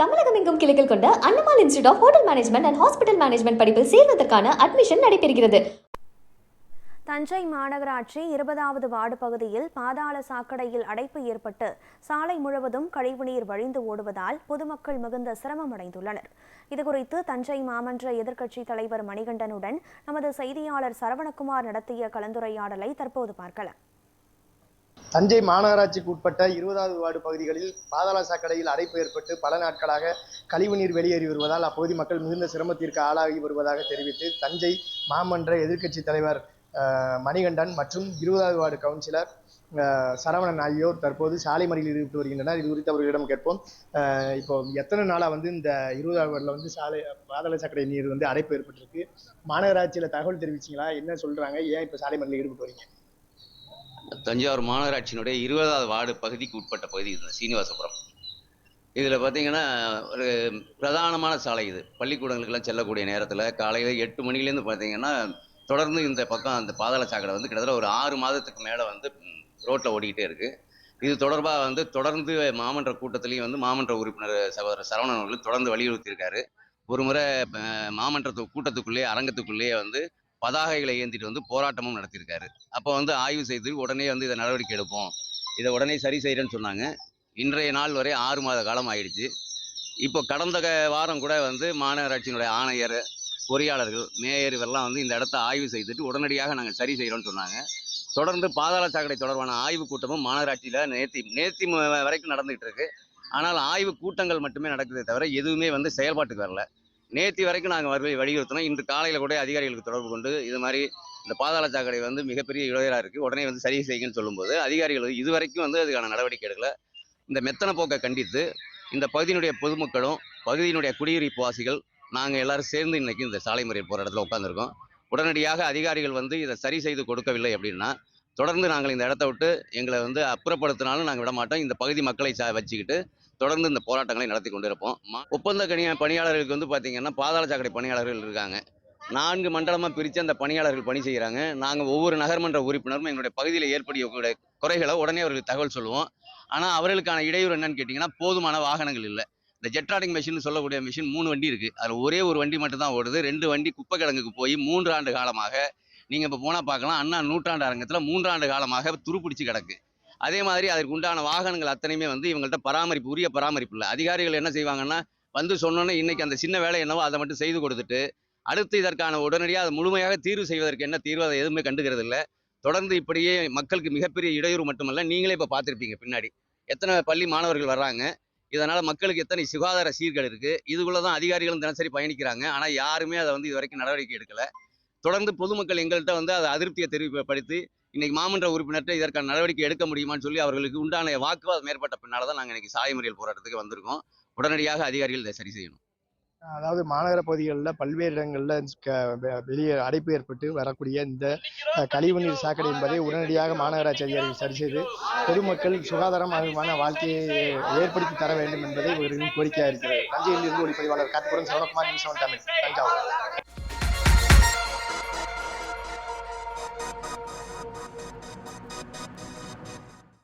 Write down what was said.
தமிழகம் எங்கும் கிளைகள் கொண்ட Annamalai institute of hotel management and hospital management படிப்பில் சேர்வதற்கான அட்மிஷன் நடைபெறுகிறது. தஞ்சை மாநகராட்சி 20வது வார்டு பகுதியில் பாதாள சாக்கடையில் அடைப்பு ஏற்பட்டு சாலை முழுவதும் கழிவுநீர் வழிந்து ஓடுவதால் பொதுமக்கள் மிகுந்த சிரமமடைந்துள்ளனர். இதுகுறித்து தஞ்சை மாமன்ற எதிர்க்கட்சித் தலைவர் மணிகண்டனுடன் நமது செய்தியாளர் சரவணகுமார் நடத்திய கலந்துரையாடலை தற்போது பார்க்கலாம். தஞ்சை மாநகராட்சிக்கு உட்பட்ட 20வது வார்டு பகுதிகளில் பாதாள சாக்கடையில் அடைப்பு ஏற்பட்டு பல நாட்களாக கழிவுநீர் வெளியேறி வருவதால் அப்பகுதி மக்கள் மிகுந்த சிரமத்திற்கு ஆளாகி வருவதாக தெரிவித்து தஞ்சை மாமன்ற எதிர்க்கட்சி தலைவர் மணிகண்டன் மற்றும் 20வது வார்டு கவுன்சிலர் சரவணன் ஆகியோர் தற்போது சாலை மறியலில் ஈடுபட்டு வருகின்றனர். இது குறித்து அவர்களிடம் கேட்போம். இப்போ எத்தனை நாளாக இந்த 20வது வார்டில் சாலை பாதாள சாக்கடை நீர் அடைப்பு ஏற்பட்டிருக்கு, மாநகராட்சியில் தகவல் தெரிவிச்சிங்களா, என்ன சொல்றாங்க, ஏன் இப்போ சாலை மறியலில் ஈடுபட்டு வரீங்க? தஞ்சாவூர் மாநகராட்சியினுடைய 20வது வார்டு பகுதிக்கு உட்பட்ட பகுதி இது சீனிவாசபுரம். இதில் பார்த்தீங்கன்னா ஒரு பிரதானமான சாலை இது. பள்ளிக்கூடங்களுக்கெல்லாம் செல்லக்கூடிய நேரத்தில் காலையில் 8 மணிலேருந்து பார்த்தீங்கன்னா தொடர்ந்து இந்த பக்கம் அந்த பாதாள சாக்கடை கிட்டத்தட்ட ஒரு 6 மாதத்துக்கு மேலே ரோட்டில் ஓடிக்கிட்டே இருக்குது. இது தொடர்பாக தொடர்ந்து மாமன்ற கூட்டத்திலையும் மாமன்ற உறுப்பினர் சகோதரர் சரவணன் அவர்கள் தொடர்ந்து வலியுறுத்தியிருக்காரு. ஒரு முறை மாமன்ற கூட்டத்துக்குள்ளேயே அரங்கத்துக்குள்ளேயே பதாகைகளை ஏந்திட்டு போராட்டமும் நடத்தியிருக்காரு. அப்போ ஆய்வு செய்து உடனே இதை நடவடிக்கை எடுப்போம், இதை உடனே சரி செய்கிறேன்னு சொன்னாங்க. இன்றைய நாள் வரை 6 மாத காலம் ஆயிடுச்சு. இப்போ கடந்த வாரம் கூட மாநகராட்சியினுடைய ஆணையர், பொறியாளர்கள், மேயர் இவரெல்லாம் இந்த இடத்த ஆய்வு செய்துட்டு உடனடியாக நாங்கள் சரி செய்கிறோன்னு சொன்னாங்க. தொடர்ந்து பாதாள சாக்கடை தொடர்பான ஆய்வு கூட்டமும் மாநகராட்சியில் நேத்தி வரைக்கும் நடந்துகிட்டு இருக்கு. ஆனால் ஆய்வு கூட்டங்கள் மட்டுமே நடக்குதே தவிர எதுவுமே செயல்பாட்டுக்கு வரல. நேற்று வரைக்கும் நாங்கள் வலியுறுத்தினோம். இன்று காலையில் கூட அதிகாரிகளுக்கு தொடர்பு கொண்டு இது மாதிரி இந்த பாதாள சாக்கடை மிகப்பெரிய இடையூறாக இருக்குது, உடனே சரி செய்யுங்கன்னு சொல்லும்போது அதிகாரிகள் இதுவரைக்கும் அதுக்கான நடவடிக்கை எடுக்கல. இந்த மெத்தன போக்கை கண்டித்து இந்த பகுதியினுடைய பொதுமக்களும் பகுதியினுடைய குடியிருப்பு வாசிகள் நாங்கள் எல்லாரும் சேர்ந்து இன்னைக்கு இந்த சாலை மறியல் போகிற இடத்துல உட்காந்துருக்கோம். உடனடியாக அதிகாரிகள் இதை சரி செய்து கொடுக்கவில்லை அப்படின்னா தொடர்ந்து நாங்கள் இந்த இடத்த விட்டு எங்களை அப்புறப்படுத்தினாலும் நாங்கள் விட மாட்டோம். இந்த பகுதி மக்களை வச்சுக்கிட்டு தொடர்ந்து இந்த போராட்டங்களை நடத்தி கொண்டு இருப்போம். ஒப்பந்த பணியாளர்களுக்கு பார்த்தீங்கன்னா பாதாள சாக்கடை பணியாளர்கள் இருக்காங்க. 4 மண்டலமாக பிரித்து அந்த பணியாளர்கள் பணி செய்கிறாங்க. நாங்கள் ஒவ்வொரு நகர்மன்ற உறுப்பினரும் எங்களுடைய பகுதியில் ஏற்படக்கூடிய குறைகளை உடனே அவர்களுக்கு தகவல் சொல்லுவோம். ஆனால் அவர்களுக்கான இடையூறு என்னன்னு கேட்டிங்கன்னா போதுமான வாகனங்கள் இல்லை. இந்த ஜெட்ராடிங் மிஷின் சொல்லக்கூடிய மிஷின் 3 வண்டி இருக்குது. அதில் ஒரே ஒரு வண்டி மட்டும் தான் ஓடுது. 2 வண்டி குப்பை கிடங்குக்கு போய் 3 ஆண்டு காலமாக நீங்கள் இப்போ போனால் பார்க்கலாம், அண்ணா நூற்றாண்டு அரங்கத்தில் 3 ஆண்டு காலமாக துருப்பிடிச்சு கிடக்கு. அதே மாதிரி அதற்கு உண்டான வாகனங்கள் அத்தனையுமே இவங்கள்ட்ட உரிய பராமரிப்பு இல்லை. அதிகாரிகள் என்ன செய்வாங்கன்னா சொன்னோன்னே இன்னைக்கு அந்த சின்ன வேலை என்னவோ அதை மட்டும் செய்து கொடுத்துட்டு அடுத்து இதற்கான உடனடியாக அதை முழுமையாக தீர்வு செய்வதற்கு என்ன தீர்வு அதை எதுவுமே கண்டுகிறது இல்லை. தொடர்ந்து இப்படியே மக்களுக்கு மிகப்பெரிய இடையூறு மட்டுமல்ல, நீங்களே இப்போ பார்த்துருப்பீங்க பின்னாடி எத்தனை பள்ளி மாணவர்கள் வர்றாங்க. இதனால் மக்களுக்கு எத்தனை சுகாதார சீர்கள் இருக்குது. இதுக்குள்ளதான் அதிகாரிகளும் தினசரி பயணிக்கிறாங்க. ஆனால் யாருமே அதை இது வரைக்கும் நடவடிக்கை எடுக்கலை. தொடர்ந்து பொதுமக்கள் எங்கள்கிட்ட அதை அதிருப்தியை தெரிவிப்படுத்தி இன்னைக்கு மாமன்ற உறுப்பினர்கிட்ட இதற்கான நடவடிக்கை எடுக்க முடியுமான்னு சொல்லி அவர்களுக்கு உண்டான வாக்குவாதம் ஏற்பட்ட பின்னால தான் நாங்கள் இன்னைக்கு சாலை மறியல் போராட்டத்துக்கு வந்திருக்கோம். உடனடியாக அதிகாரிகள் இதை சரி செய்யணும். அதாவது மாநகர பகுதிகளில் பல்வேறு இடங்களில் வெளியே அடைப்பு ஏற்பட்டு வரக்கூடிய இந்த கழிவுநீர் சாக்கடை என்பதை உடனடியாக மாநகராட்சி அதிகாரிகள் சரி செய்து பொதுமக்கள் சுகாதாரமான வாழ்க்கையை ஏற்படுத்தி தர வேண்டும் என்பதை இவர்களின் கோரிக்கையாக இருக்கிறது. தஞ்சையிலிருந்து ஒளிப்பதிவாளர் காத்துக்குடன் சரவணகுமார், நியூஸ் 7 தமிழ், தஞ்சாவூர்.